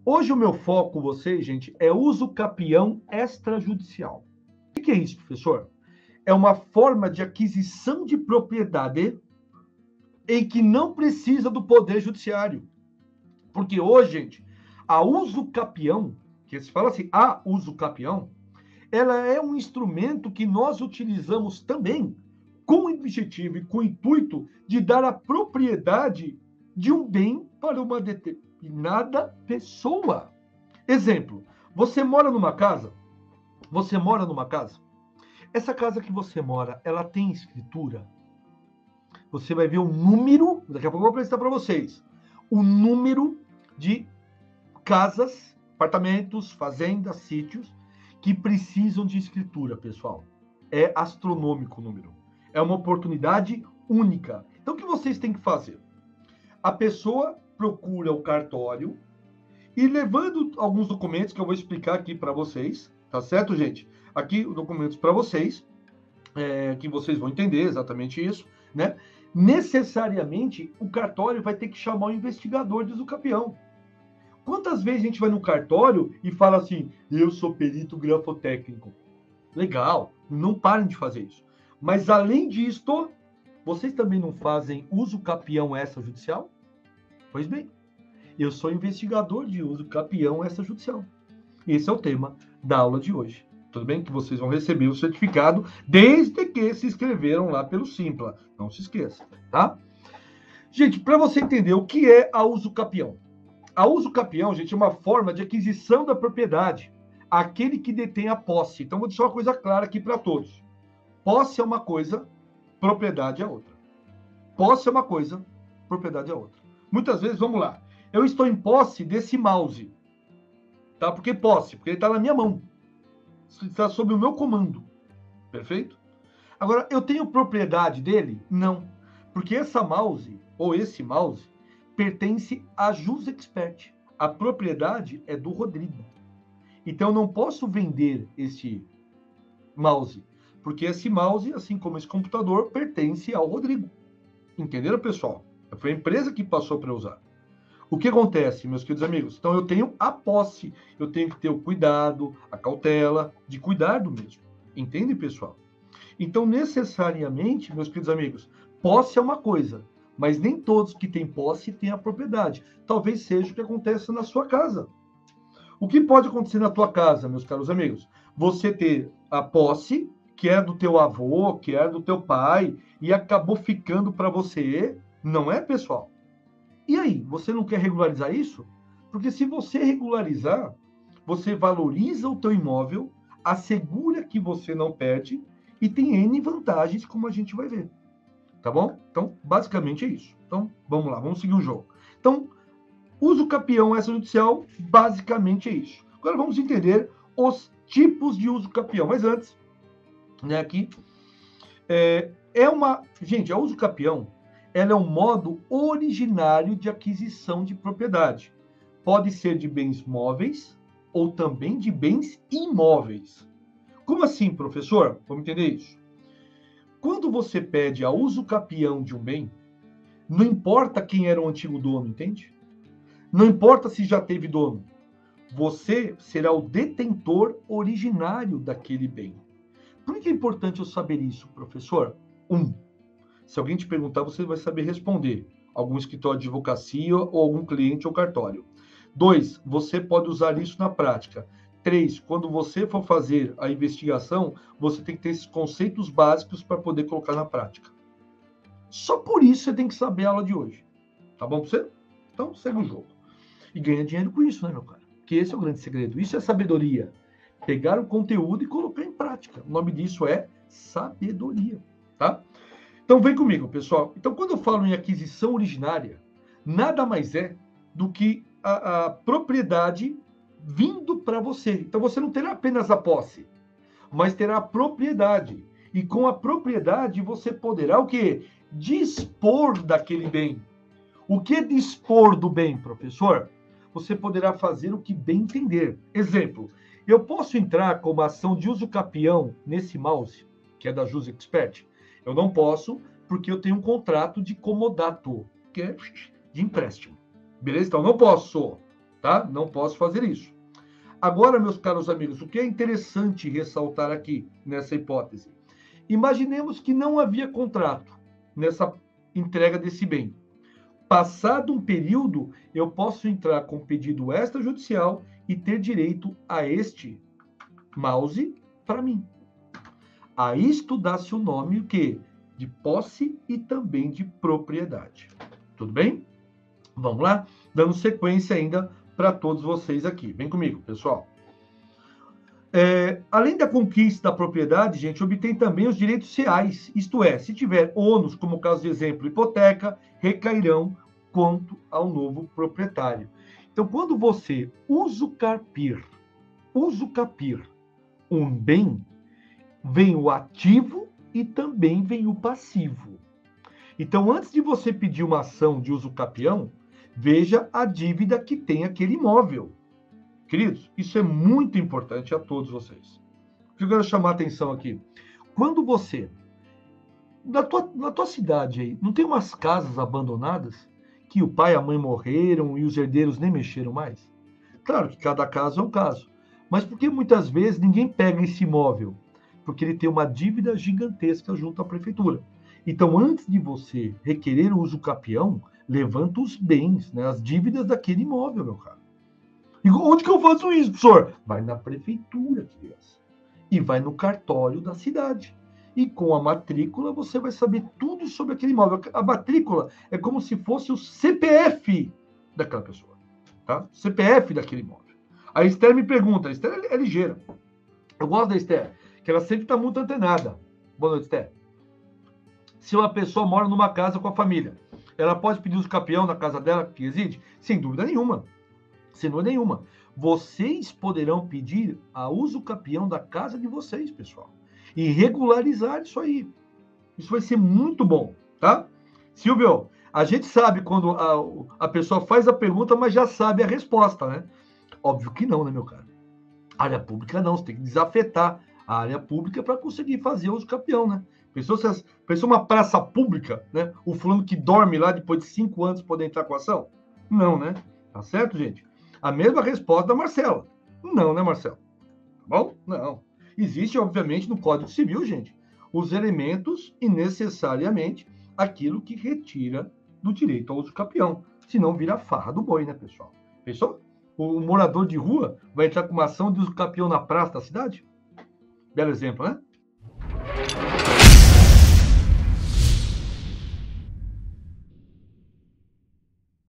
Hoje o meu foco com vocês, gente, é uso capião extrajudicial. O que é isso, professor? É uma forma de aquisição de propriedade em que não precisa do poder judiciário. Porque hoje, gente, a uso capião, que se fala assim, a uso capião, ela é um instrumento que nós utilizamos também com o objetivo e com o intuito de dar a propriedade de um bem para uma determinada pessoa. Exemplo, você mora numa casa, essa casa que você mora, ela tem escritura? Você vai ver o número, daqui a pouco eu vou apresentar para vocês, o número de casas, apartamentos, fazendas, sítios que precisam de escritura, pessoal. É astronômico o número. É uma oportunidade única. Então, o que vocês têm que fazer? A pessoa procura o cartório e levando alguns documentos que eu vou explicar aqui para vocês, tá certo, gente? Aqui os documentos para vocês, que vocês vão entender exatamente isso, né? Necessariamente o cartório vai ter que chamar o investigador de usucapião. Quantas vezes a gente vai no cartório e fala assim, eu sou perito grafotécnico? Legal, não parem de fazer isso. Mas além disto, vocês também não fazem uso capião extrajudicial? Pois bem, eu sou investigador de uso capião extrajudicial. Esse é o tema da aula de hoje. Tudo bem? Que vocês vão receber o certificado desde que se inscreveram lá pelo Simpla. Não se esqueça, tá? Gente, para você entender o que é a uso capião. A uso capião, gente, é uma forma de aquisição da propriedade. Aquele que detém a posse. Então, vou deixar uma coisa clara aqui para todos. Posse é uma coisa, propriedade é outra. Posse é uma coisa, propriedade é outra. Muitas vezes, vamos lá, eu estou em posse desse mouse. Tá? Por que posse? Porque ele está na minha mão. Está sob o meu comando. Perfeito? Agora, eu tenho propriedade dele? Não. Porque essa mouse, ou esse mouse, pertence a Jus Expert. A propriedade é do Rodrigo. Então, eu não posso vender esse mouse, porque esse mouse, assim como esse computador, pertence ao Rodrigo. Entenderam, pessoal? Foi a empresa que passou para usar. O que acontece, meus queridos amigos? Então, eu tenho a posse, eu tenho que ter o cuidado, a cautela de cuidar do mesmo. Entende, pessoal? Então, necessariamente, meus queridos amigos, posse é uma coisa, mas nem todos que têm posse têm a propriedade. Talvez seja o que acontece na sua casa. O que pode acontecer na tua casa, meus caros amigos? Você ter a posse, que é do teu avô, que é do teu pai, e acabou ficando para você, não é, pessoal? E aí, você não quer regularizar isso? Porque se você regularizar, você valoriza o teu imóvel, assegura que você não perde e tem N vantagens, como a gente vai ver. Tá bom? Então, basicamente é isso. Então, vamos lá, vamos seguir o jogo. Então, uso capião extrajudicial, basicamente é isso. Agora vamos entender os tipos de uso capião. Mas antes, né, aqui, Gente, a uso capião, ela é um modo originário de aquisição de propriedade. Pode ser de bens móveis ou também de bens imóveis. Como assim, professor? Vamos entender isso. Quando você pede a uso capião de um bem, não importa quem era o antigo dono, entende? Não importa se já teve dono. Você será o detentor originário daquele bem. Por que é importante eu saber isso, professor? Se alguém te perguntar, você vai saber responder. Algum escritório de advocacia ou algum cliente ou cartório. 2, você pode usar isso na prática. 3, quando você for fazer a investigação, você tem que ter esses conceitos básicos para poder colocar na prática. Só por isso você tem que saber a aula de hoje. Tá bom para você? Então, segue o jogo. E ganha dinheiro com isso, né, meu cara? Que esse é o grande segredo. Isso é sabedoria. Pegar o conteúdo e colocar em prática. O nome disso é sabedoria, tá? Então, vem comigo, pessoal. Então, quando eu falo em aquisição originária, nada mais é do que a propriedade vindo para você. Então, você não terá apenas a posse, mas terá a propriedade. E com a propriedade, você poderá o quê? Dispor daquele bem. O que é dispor do bem, professor? Você poderá fazer o que bem entender. Exemplo, eu posso entrar com uma ação de uso capião nesse mouse, que é da Jus Expert? Eu não posso, porque eu tenho um contrato de comodato, que é de empréstimo. Beleza? Então, eu não posso. tá? Não posso fazer isso. Agora, meus caros amigos, o que é interessante ressaltar aqui nessa hipótese? Imaginemos que não havia contrato nessa entrega desse bem. Passado um período, eu posso entrar com pedido extrajudicial e ter direito a este mouse para mim. A isto dá-se o nome o quê? De posse e também de propriedade. Tudo bem? Vamos lá? Dando sequência ainda para todos vocês aqui. Vem comigo, pessoal. Além da conquista da propriedade, gente, obtém também os direitos reais. Isto é, se tiver ônus, como o caso de exemplo, hipoteca, recairão quanto ao novo proprietário. Então, quando você usucapir um bem, vem o ativo e também vem o passivo. Então, antes de você pedir uma ação de usucapião, veja a dívida que tem aquele imóvel. Queridos, isso é muito importante a todos vocês. O que eu quero chamar a atenção aqui? Quando você, na tua cidade aí, não tem umas casas abandonadas que o pai e a mãe morreram e os herdeiros nem mexeram mais? Claro que cada caso é um caso. Mas por que muitas vezes ninguém pega esse imóvel? Porque ele tem uma dívida gigantesca junto à prefeitura. Então, antes de você requerer o usucapião, levanta os bens, né, as dívidas daquele imóvel, meu caro. E onde que eu faço isso, professor? Vai na prefeitura, criança. E vai no cartório da cidade. E com a matrícula você vai saber tudo sobre aquele imóvel. A matrícula é como se fosse o CPF daquela pessoa. Tá? CPF daquele imóvel. A Esther me pergunta, a Esther é ligeira. Eu gosto da Esther, que ela sempre está muito antenada. Boa noite, Esther. Se uma pessoa mora numa casa com a família, ela pode pedir usucapião na casa dela que reside? Sem dúvida nenhuma. Sem dúvida nenhuma. Vocês poderão pedir a usucapião da casa de vocês, pessoal. E regularizar isso aí. Isso vai ser muito bom, tá? Silvio, a gente sabe quando a pessoa faz a pergunta, mas já sabe a resposta, né? Óbvio que não, né, meu cara? Área pública não, você tem que desafetar a área pública para conseguir fazer usucapião, né? Pensou uma praça pública, né? O fulano que dorme lá depois de 5 anos poder entrar com a ação? Não, né? Tá certo, gente? A mesma resposta da Marcela. Não, né, Marcelo? Tá bom? Não. Existe, obviamente, no Código Civil, gente, os elementos e necessariamente aquilo que retira do direito ao usucapião. Senão vira farra do boi, né, pessoal? Pensou? O morador de rua vai entrar com uma ação de usucapião na praça da cidade? Belo exemplo, né?